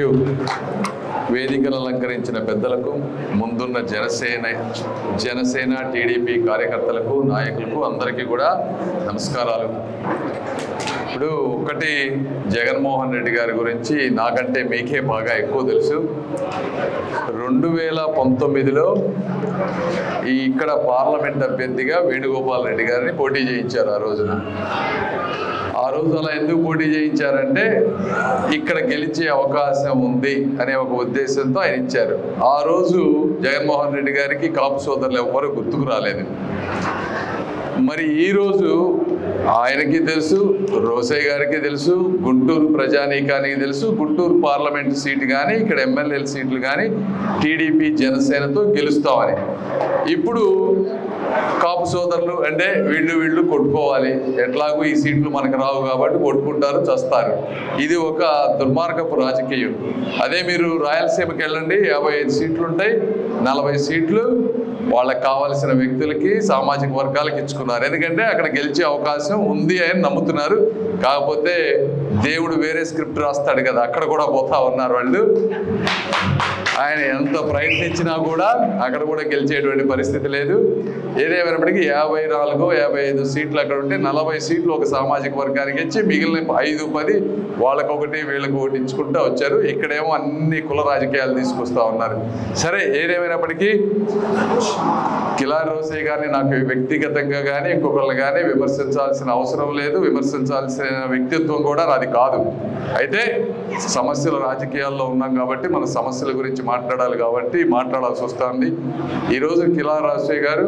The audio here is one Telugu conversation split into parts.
యూ. వేదికను అలంకరించిన పెద్దలకు, ముందున్న జనసేన టీడీపీ కార్యకర్తలకు, నాయకులకు అందరికీ కూడా నమస్కారాలు. ఇప్పుడు ఒకటి, జగన్మోహన్ రెడ్డి గారి గురించి నాకంటే మీకే బాగా ఎక్కువ తెలుసు. 2019లో ఇక్కడ పార్లమెంట్ అభ్యర్థిగా వేణుగోపాల్ రెడ్డి గారిని పోటీ చేయించారు. ఆ రోజు అలా ఎందుకు పోటీ చేయించారంటే ఇక్కడ గెలిచే అవకాశం ఉంది అనే ఒక ఉద్దేశంతో ఆయన ఇచ్చారు. ఆ రోజు జగన్మోహన్ రెడ్డి గారికి కాపు సోదరులు ఎవ్వరూ గుర్తుకు రాలేదు. మరి ఈరోజు ఆయనకి తెలుసు, రోసయ్య గారికి తెలుసు, గుంటూరు ప్రజానీకానికి తెలుసు, గుంటూరు పార్లమెంటు సీటు కానీ ఇక్కడ ఎమ్మెల్యేల సీట్లు కానీ టీడీపీ జనసేనతో గెలుస్తామని. ఇప్పుడు కాపు సోదరులు అంటే వీళ్ళు కొట్టుకోవాలి, ఎట్లాగూ ఈ సీట్లు మనకు రావు కాబట్టి కొట్టుకుంటారు, చస్తారు. ఇది ఒక దుర్మార్గపు రాజకీయం. అదే మీరు రాయలసీమకి వెళ్ళండి, 55 సీట్లు ఉంటాయి, 40 సీట్లు వాళ్ళకి కావాల్సిన వ్యక్తులకి, సామాజిక వర్గాలకు ఇచ్చుకున్నారు. ఎందుకంటే అక్కడ గెలిచే అవకాశం ఉంది అని నమ్ముతున్నారు. కాకపోతే దేవుడు వేరే స్క్రిప్ట్ రాస్తాడు కదా, అక్కడ కూడా పోతా ఉన్నారు వాళ్ళు. ఆయన ఎంత ప్రయత్నించినా కూడా అక్కడ కూడా గెలిచేటువంటి పరిస్థితి లేదు. ఏదేమైనప్పటికీ 54-55 సీట్లు అక్కడ ఉంటే 40 సీట్లు ఒక సామాజిక వర్గానికి ఇచ్చి మిగిలిన 5-10 వాళ్ళకొకటి వీళ్ళకి ఒకటి ఇచ్చుకుంటూ వచ్చారు. ఇక్కడేమో అన్ని కుల రాజకీయాలు తీసుకొస్తా ఉన్నారు. సరే, ఏదేమైనప్పటికీ కిలారి రోసయ్య గారిని నాకు వ్యక్తిగతంగా కానీ ఇంకొకళ్ళు కానీ విమర్శించాల్సిన అవసరం లేదు, విమర్శించాల్సిన వ్యక్తిత్వం కూడా నాది కాదు. అయితే సమస్యల రాజకీయాల్లో ఉన్నాం కాబట్టి మన సమస్యల గురించి మాట్లాడాలి కాబట్టి మాట్లాడాల్సి వస్తుంది. ఈరోజు కిలారి రోసయ్య గారు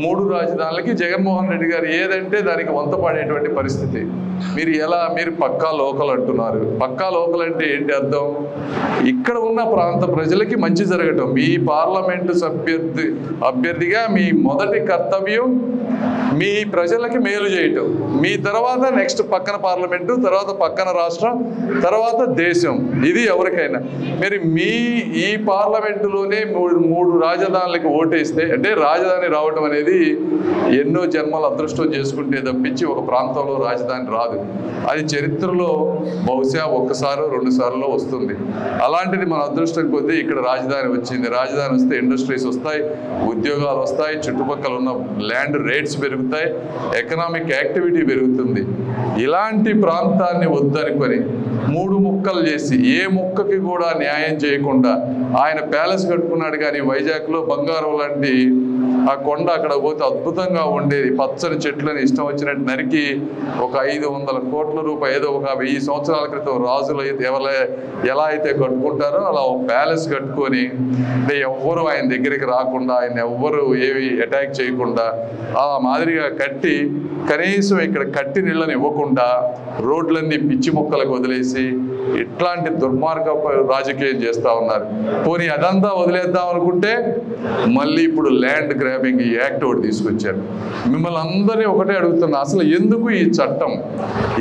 3 రాజధానులకి జగన్మోహన్ రెడ్డి గారు ఏదంటే దానికి వంతపడేటువంటి పరిస్థితి. మీరు పక్కా లోకల్ అంటున్నారు. పక్కా లోకల్ అంటే ఏంటి అర్థం? ఇక్కడ ఉన్న ప్రాంత ప్రజలకి మంచి జరగటం. మీ పార్లమెంటు అభ్యర్థిగా మీ మొదటి కర్తవ్యం మీ ప్రజలకి మేలు చేయటం. మీ తర్వాత నెక్స్ట్ పక్కన పార్లమెంటు, తర్వాత పక్కన రాష్ట్రం, తర్వాత దేశం. ఇది ఎవరికైనా. మరి ఈ పార్లమెంటులోనే 3 రాజధానులకి ఓటేస్తే, అంటే రాజధాని రావడం అనేది ఎన్నో జన్మల అదృష్టం చేసుకుంటే తప్పించి ఒక ప్రాంతంలో రాజధాని రాదు. అది చరిత్రలో బహుశా 1 సారో 2 సార్లు వస్తుంది. అలాంటిది మన అదృష్టం కొద్దీ ఇక్కడ రాజధాని వచ్చింది. రాజధాని వస్తే ఇండస్ట్రీస్ వస్తాయి, ఉద్యోగాలు వస్తాయి, చుట్టుపక్కల ఉన్న ల్యాండ్ రేట్స్ పెరుగుతాయి, ఎకనామిక్ యాక్టివిటీ పెరుగుతుంది. ఇలాంటి ప్రాంతాన్ని వద్దనుకొని 3 ముక్కలు చేసి ఏ ముక్కకి కూడా న్యాయం చేయకుండా ఆయన ప్యాలెస్ కట్టుకున్నాడు. కానీ వైజాగ్లో బంగారం లాంటి ఆ కొండ అక్కడ పోతే అద్భుతంగా ఉండేది. పచ్చని చెట్లని ఇష్టం వచ్చినట్టు నరికి ఒక 500 కోట్ల రూపాయలు, ఏదో ఒక 1000 సంవత్సరాల క్రితం రాజులు ఎలా అయితే కట్టుకుంటారో అలా ఒక ప్యాలెస్ కట్టుకొని, అంటే ఎవ్వరు ఆయన దగ్గరికి రాకుండా, ఆయన ఎవ్వరు ఏవి అటాక్ చేయకుండా ఆ మాదిరిగా కట్టి, కనీసం ఇక్కడ కట్టి నీళ్ళని ఇవ్వకుండా రోడ్లన్నీ పిచ్చి మొక్కలకు వదిలేసి ఇట్లాంటి దుర్మార్గ రాజకీయం చేస్తూ ఉన్నారు. పోనీ అదంతా వదిలేద్దాం అనుకుంటే మళ్ళీ ఇప్పుడు ల్యాండ్ గ్రాబింగ్ యాక్ట్ ఒకటి తీసుకొచ్చారు. మిమ్మల్ని అందరినీ ఒకటే అడుగుతున్నా, అసలు ఎందుకు ఈ చట్టం?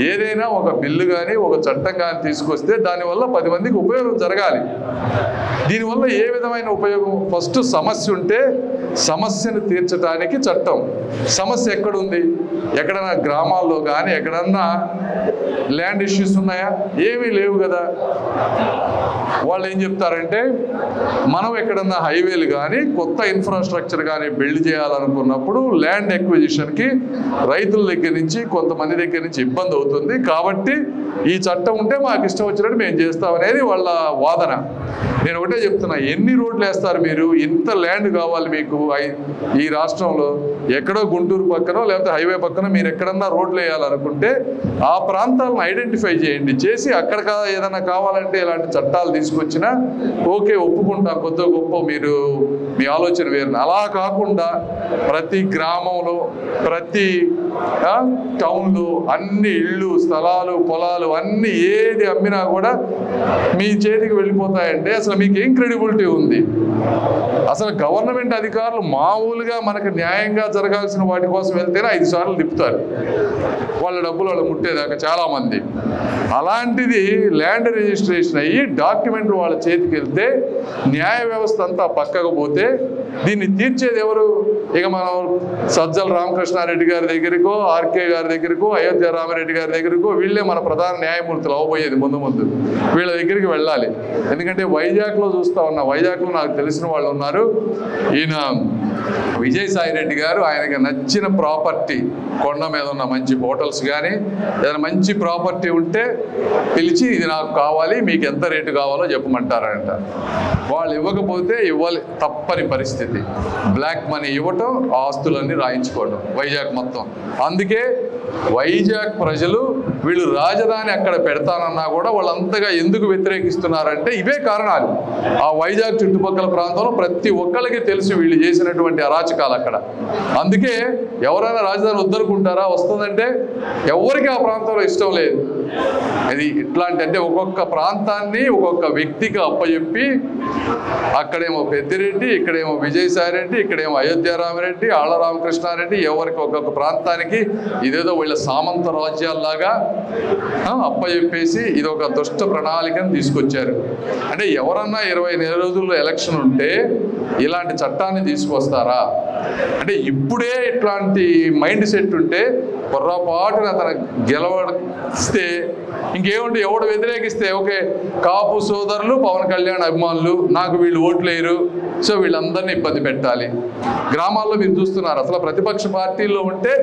ఏదైనా ఒక బిల్లు కానీ ఒక చట్టం కానీ తీసుకొస్తే దానివల్ల 10 మందికి ఉపయోగం జరగాలి. దీనివల్ల ఏ విధమైన ఉపయోగం? ఫస్ట్ సమస్య ఉంటే సమస్యను తీర్చడానికి చట్టం. సమస్య ఎక్కడుంది? ఎక్కడన్నా గ్రామాల్లో కానీ ఎక్కడన్నా ల్యాండ్ ఇష్యూస్ ఉన్నాయా? ఏమీ లేవు కదా. వాళ్ళు ఏం చెప్తారంటే, మనం ఎక్కడన్నా హైవేలు కానీ కొత్త ఇన్ఫ్రాస్ట్రక్చర్ కానీ బిల్డ్ చేయాలనుకున్నప్పుడు ల్యాండ్ ఎక్విజిషన్కి రైతుల దగ్గర నుంచి కొంతమంది దగ్గర నుంచి ఇబ్బంది అవుతుంది, కాబట్టి ఈ చట్టం ఉంటే మాకు ఇష్టం వచ్చినట్టు మేము చేస్తామనేది వాళ్ళ వాదన. నేను ఒకటే చెప్తున్నా, ఎన్ని రోడ్లు వేస్తారు మీరు? ఇంత ల్యాండ్ కావాలి మీకు ఈ రాష్ట్రంలో. ఎక్కడో గుంటూరు పక్కనో లేకపోతే హైవే పక్కన మీరు ఎక్కడన్నా రోడ్లు వేయాలనుకుంటే ఆ ప్రాంతాలను ఐడెంటిఫై చేయండి. చేసి అక్కడ ఏదైనా కావాలంటే ఇలాంటి చట్టాలు తీసుకొచ్చినా ఓకే, ఒప్పుకుంటాం, కొత్త గొప్ప మీరు మీ ఆలోచన వేరు. అలా కాకుండా ప్రతి గ్రామంలో ప్రతి టౌన్లో అన్ని ఇళ్ళు, స్థలాలు, పొలాలు అన్నీ ఏది అమ్మినా కూడా మీ చేతికి వెళ్ళిపోతాయంటే అసలు మీకు ఏం క్రెడిబిలిటీ ఉంది? అసలు గవర్నమెంట్ అధికారులు మామూలుగా మనకు న్యాయంగా జరగాల్సిన వాటి కోసం వెళ్తేనే 5 సార్లు తిప్పుతారు వాళ్ళ డబ్బులు వాళ్ళు ముట్టేదాకా చాలామంది. అలాంటిది ల్యాండ్ రిజిస్ట్రేషన్ అయ్యి డాక్యుమెంట్లు వాళ్ళ చేతికి వెళ్తే న్యాయ వ్యవస్థ అంతా పక్కకు పోతే దీన్ని తీర్చేది ఎవరు? ఇక మనం సజ్జల రామకృష్ణారెడ్డి గారి దగ్గరకో, ఆర్కే గారి దగ్గరకో, అయోధ్య రామారెడ్డి గారి దగ్గరకో వీళ్ళే మన ప్రధాన న్యాయమూర్తులు అవబోయేది ముందు వీళ్ళ దగ్గరికి వెళ్ళాలి. ఎందుకంటే వైజాగ్లో చూస్తూ ఉన్నా, వైజాగ్లో నాకు తెలిసిన వాళ్ళు ఉన్నారు. ఈయన విజయసాయి రెడ్డి గారు ఆయనకి నచ్చిన ప్రాపర్టీ, కొండ మీద ఉన్న మంచి హోటల్స్ కానీ ఏదైనా మంచి ప్రాపర్టీ ఉంటే పిలిచి ఇది నాకు కావాలి, మీకు ఎంత రేటు కావాలో చెప్పమంటారంట. వాళ్ళు ఇవ్వకపోతే ఇవ్వాలి, తప్పని పరిస్థితి. బ్లాక్ మనీ ఇవ్వటం, ఆస్తులన్నీ రాయించుకోవడం వైజాగ్ మొత్తం. అందుకే వైజాగ్ ప్రజలు వీళ్ళు రాజధాని అక్కడ పెడతానన్నా కూడా వాళ్ళంతగా ఎందుకు వ్యతిరేకిస్తున్నారంటే ఇవే కారణాలు. ఆ వైజాగ్ చుట్టుపక్కల ప్రాంతంలో ప్రతి ఒక్కరికి తెలుసు వీళ్ళు చేసినటువంటి అరాచకాలు అక్కడ. అందుకే ఎవరైనా రాజధాని వద్దనుకుంటారా, వస్తుందంటే ఎవరికి ఆ ప్రాంతంలో ఇష్టం లేదు. ఇది ఇట్లాంటి అంటే ఒక్కొక్క ప్రాంతాన్ని ఒక్కొక్క వ్యక్తికి అప్పచెప్పి అక్కడేమో పెద్దిరెడ్డి, ఇక్కడేమో విజయసాయిరెడ్డి, ఇక్కడేమో అయోధ్య రామరెడ్డి, ఆళ్ళ రామకృష్ణారెడ్డి, ఎవరికి ఒక్కొక్క ప్రాంతానికి ఇదేదో వీళ్ళ సామంత రాజ్యాల్లాగా అప్పచెప్పేసి ఇది ఒక దుష్ట ప్రణాళికను తీసుకొచ్చారు. అంటే ఎవరన్నా 20 రోజుల్లో ఎలక్షన్ ఉంటే ఇలాంటి చట్టాన్ని తీసుకొస్తారా? అంటే ఇప్పుడే ఇట్లాంటి మైండ్ సెట్ ఉంటే పొర్రపాటున అతను గెలవస్తే ఇంకేముంటే ఎవడు వ్యతిరేకిస్తే ఓకే కాపు సోదరులు పవన్ కళ్యాణ్ అభిమానులు నాకు వీళ్ళు ఓట్లు వేయరు, సో వీళ్ళందరినీ ఇబ్బంది పెట్టాలి. గ్రామాల్లో మీరు చూస్తున్నారు, అసలు ప్రతిపక్ష పార్టీల్లో ఉంటే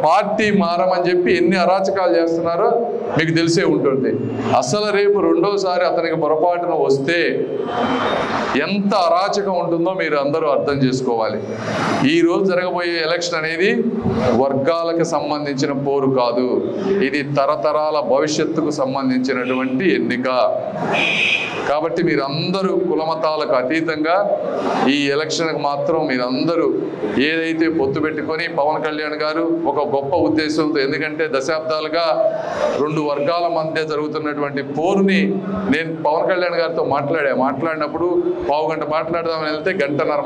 పార్టీ మారమని చెప్పి ఎన్ని అరాచకాలు చేస్తున్నారో మీకు తెలిసే ఉంటుంది. అసలు రేపు రెండోసారి అతనికి పొరపాటున వస్తే ఎంత అరాచకం ఉంటుందో మీరు అందరూ అర్థం చేసుకోవాలి. ఈ రోజు జరగబోయే ఎలక్షన్ అనేది వర్గాలకు సంబంధించిన పోరు కాదు, ఇది తరతరాల భవిష్యత్తుకు సంబంధించినటువంటి ఎన్నిక. కాబట్టి మీరందరూ కులమతాలకు అతీతంగా ఈ ఎలక్షన్కి మాత్రం మీరందరూ ఏదైతే పొత్తు పెట్టుకొని పవన్ కళ్యాణ్ గారు ఒక గొప్ప ఉద్దేశంతో, ఎందుకంటే దశాబ్దాలుగా 2 వర్గాల మధ్య జరుగుతున్నటువంటి పోరుని నేను పవన్ కళ్యాణ్ గారితో మాట్లాడినప్పుడు పావుగంట మాట్లాడదామని వెళ్తే గంటన్నర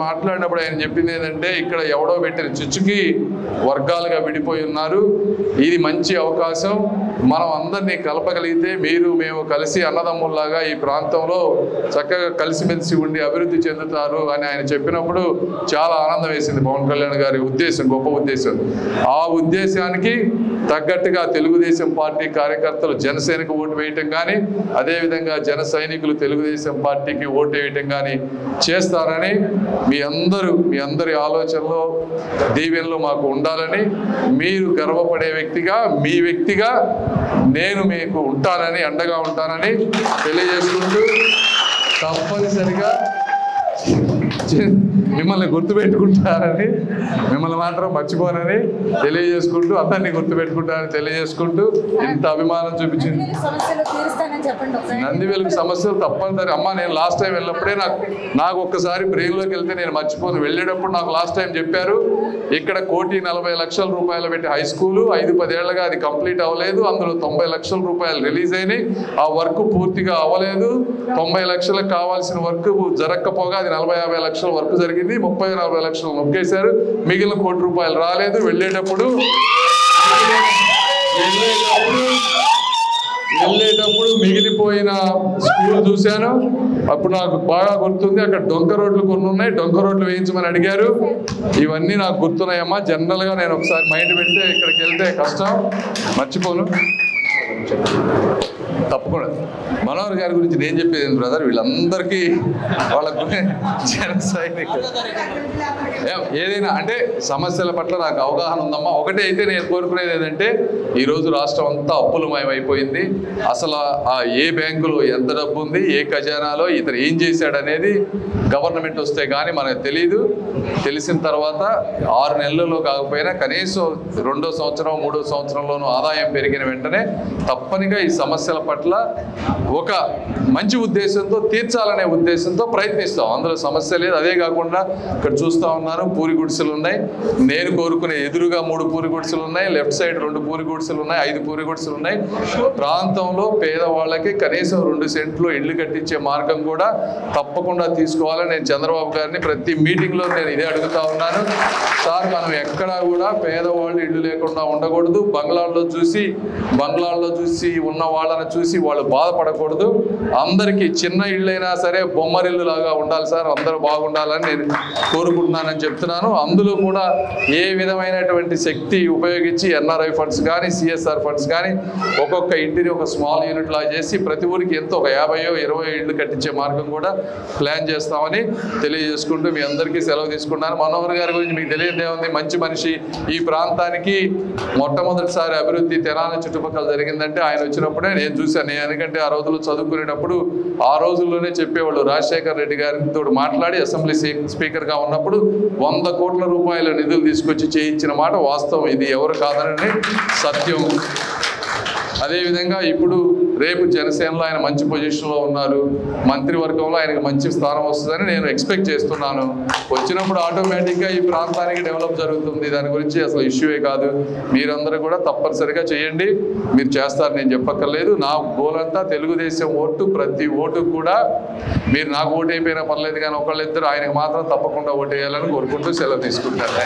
మాట్లాడినప్పుడు ఆయన చెప్పింది ఏంటంటే ఇక్కడ ఎవడో పెట్టిన చిచ్చుకి వర్గాలుగా విడిపోయి ఉన్నారు, ఇది మంచి అవకాశం, మనం అందరినీ కలపగలిగితే మీరు మేము కలిసి అన్నదమ్ముల్లాగా ఈ ప్రాంతంలో చక్కగా కలిసిమెలిసి ఉండి అభివృద్ధి చెందుతారు అని ఆయన చెప్పినప్పుడు చాలా ఆనందం వేసింది. పవన్ కళ్యాణ్ గారి ఉద్దేశం గొప్ప ఉద్దేశం. ఆ ఉద్దేశానికి తగ్గట్టుగా తెలుగుదేశం పార్టీ కార్యకర్తలు జనసేనకు ఓటు వేయటం కానీ, అదేవిధంగా జన సైనికులు తెలుగుదేశం పార్టీకి ఓటు వేయటం కానీ చేస్తారని మీ అందరి ఆలోచనలో దీవెనలో మాకు ఉండాలని, మీరు గర్వపడే వ్యక్తిగా మీ వ్యక్తిగా నేను మీకు ఉంటానని, అండగా ఉంటానని తెలియజేసుకుంటూ తప్పనిసరిగా మిమ్మల్ని గుర్తుపెట్టుకుంటారని, మిమ్మల్ని మాత్రం మర్చిపోనని తెలియజేసుకుంటూ, అందరినీ గుర్తుపెట్టుకుంటారని తెలియజేసుకుంటూ ఇంత అభిమానం చూపించింది. నందివెలుగు సమస్యలు తప్పనిసరి అమ్మ. నేను లాస్ట్ టైం వెళ్ళినప్పుడే నాకు ఒక్కసారి బ్రెయిన్లోకి వెళ్తే నేను మర్చిపోను. వెళ్ళేటప్పుడు నాకు లాస్ట్ టైం చెప్పారు ఇక్కడ 1,40,00,000 రూపాయలు పెట్టి హై స్కూలు 5-10 ఏళ్లుగా అది కంప్లీట్ అవ్వలేదు, అందులో 90 లక్షల రూపాయలు రిలీజ్ అయినాయి, ఆ వర్క్ పూర్తిగా అవ్వలేదు, 90 లక్షలకు కావాల్సిన వర్క్ జరగకపోగా అది 40-50 లక్షల వర్క్ జరిగింది, 30-40 లక్షలు నొక్కేశారు, మిగిలిన 1 కోటి రూపాయలు రాలేదు. వెళ్ళేటప్పుడు మిగిలిపోయిన స్కూల్ చూశాను. అప్పుడు నాకు బాగా గుర్తుంది, అక్కడ డొంక రోడ్లు కొన్ని ఉన్నాయి, డొంక రోడ్లు వేయించమని అడిగారు. ఇవన్నీ నాకు గుర్తున్నాయమ్మా. జనరల్గా నేను ఒకసారి మైండ్ పెడితే ఇక్కడికి వెళ్తే కష్టం, మర్చిపోను. తప్పకుండా మనోహర్ గారి గురించి నేను చెప్పేది ఏంటి బ్రదర్, వీళ్ళందరికీ వాళ్ళకు జన సైనికులు ఏదైనా అంటే సమస్యల పట్ల నాకు అవగాహన ఉందమ్మా. ఒకటే అయితే నేను కోరుకునేది ఏంటంటే ఈరోజు రాష్ట్రం అంతా అప్పులమయమైపోయింది. అసలు ఆ ఏ బ్యాంకులో ఎంత డబ్బు ఉంది, ఏ ఖజానాలో ఇతను ఏం చేశాడనేది గవర్నమెంట్ వస్తే కానీ మనకు తెలియదు. తెలిసిన తర్వాత 6 నెలల్లో కాకపోయినా కనీసం 2వ సంవత్సరం 3వ సంవత్సరంలోనూ ఆదాయం పెరిగిన వెంటనే తప్పనిగా ఈ సమస్యల పట్ల ఒక మంచి ఉద్దేశంతో తీర్చాలనే ఉద్దేశంతో ప్రయత్నిస్తాం. అందులో సమస్య లేదు. అదే కాకుండా ఇక్కడ చూస్తూ ఉన్నారు పూరి గుడిసెలు ఉన్నాయి. నేను కోరుకునే ఎదురుగా 3 పూరి గుడిసెలు ఉన్నాయి, లెఫ్ట్ సైడ్ 2 పూరి గుడిసెలు ఉన్నాయి, 5 పూరి గుడిసెలు ఉన్నాయి. ప్రాంతంలో పేదవాళ్ళకి కనీసం 2 సెంట్లు ఇళ్ళు కట్టించే మార్గం కూడా తప్పకుండా తీసుకోవాలని నేను చంద్రబాబు గారిని ప్రతి మీటింగ్లో నేను ఇదే అడుగుతా ఉన్నాను. సార్ మనం ఎక్కడా కూడా పేదవాళ్ళు ఇళ్ళు లేకుండా ఉండకూడదు. బంగ్లాల్లో చూసి ఉన్న వాళ్ళని చూసి చూసి వాళ్ళు బాధపడకూడదు. అందరికీ చిన్న ఇళ్ళైనా సరే బొమ్మరిల్లు లాగా ఉండాలి సార్, అందరూ బాగుండాలని నేను కోరుకుంటున్నానని చెప్తున్నాను. అందులో కూడా ఏ విధమైనటువంటి శక్తి ఉపయోగించి ఎన్ఆర్ఐ ఫండ్స్ కానీ సిఎస్ఆర్ ఫండ్స్ కానీ ఒక్కొక్క ఇంటిని ఒక స్మాల్ యూనిట్ లా చేసి ప్రతి ఊరికి ఎంతో ఒక 50-20 ఇళ్ళు కట్టించే మార్గం కూడా ప్లాన్ చేస్తామని తెలియజేసుకుంటూ మీ అందరికీ సెలవు తీసుకున్నాను. మనోహర్ గారి గురించి మీకు తెలియదే ఉంది, మంచి మనిషి. ఈ ప్రాంతానికి మొట్టమొదటిసారి అభివృద్ధి తెనాలి చుట్టుపక్కల జరిగిందంటే ఆయన వచ్చినప్పుడే నేను చూశాను. ఎందుకంటే ఆ రోజుల్లో చదువుకునేటప్పుడు ఆ రోజుల్లోనే చెప్పేవాళ్ళు. రాజశేఖర్ రెడ్డి గారితో మాట్లాడి అసెంబ్లీ స్పీకర్గా ఉన్నప్పుడు 100 కోట్ల రూపాయల నిధులు తీసుకొచ్చి చేయించిన మాట వాస్తవం. ఇది ఎవరు కాదనని సత్యం. అదేవిధంగా ఇప్పుడు రేపు జనసేనలో ఆయన మంచి పొజిషన్లో ఉన్నారు, మంత్రివర్గంలో ఆయనకు మంచి స్థానం వస్తుందని నేను ఎక్స్పెక్ట్ చేస్తున్నాను. వచ్చినప్పుడు ఆటోమేటిక్గా ఈ ప్రాంతానికి డెవలప్ జరుగుతుంది. దాని గురించి అసలు ఇష్యూవే కాదు. మీరందరూ కూడా తప్పనిసరిగా చేయండి. మీరు చేస్తారు, నేను చెప్పక్కర్లేదు. నా గోల్ అంతా తెలుగుదేశం ఓటు, ప్రతి ఓటు కూడా మీరు నాకు ఓటు అయిపోయినా పర్లేదు కానీ ఒకళ్ళిద్దరు ఆయనకు మాత్రం తప్పకుండా ఓటు వేయాలని కోరుకుంటూ సెలవు తీసుకుంటారు.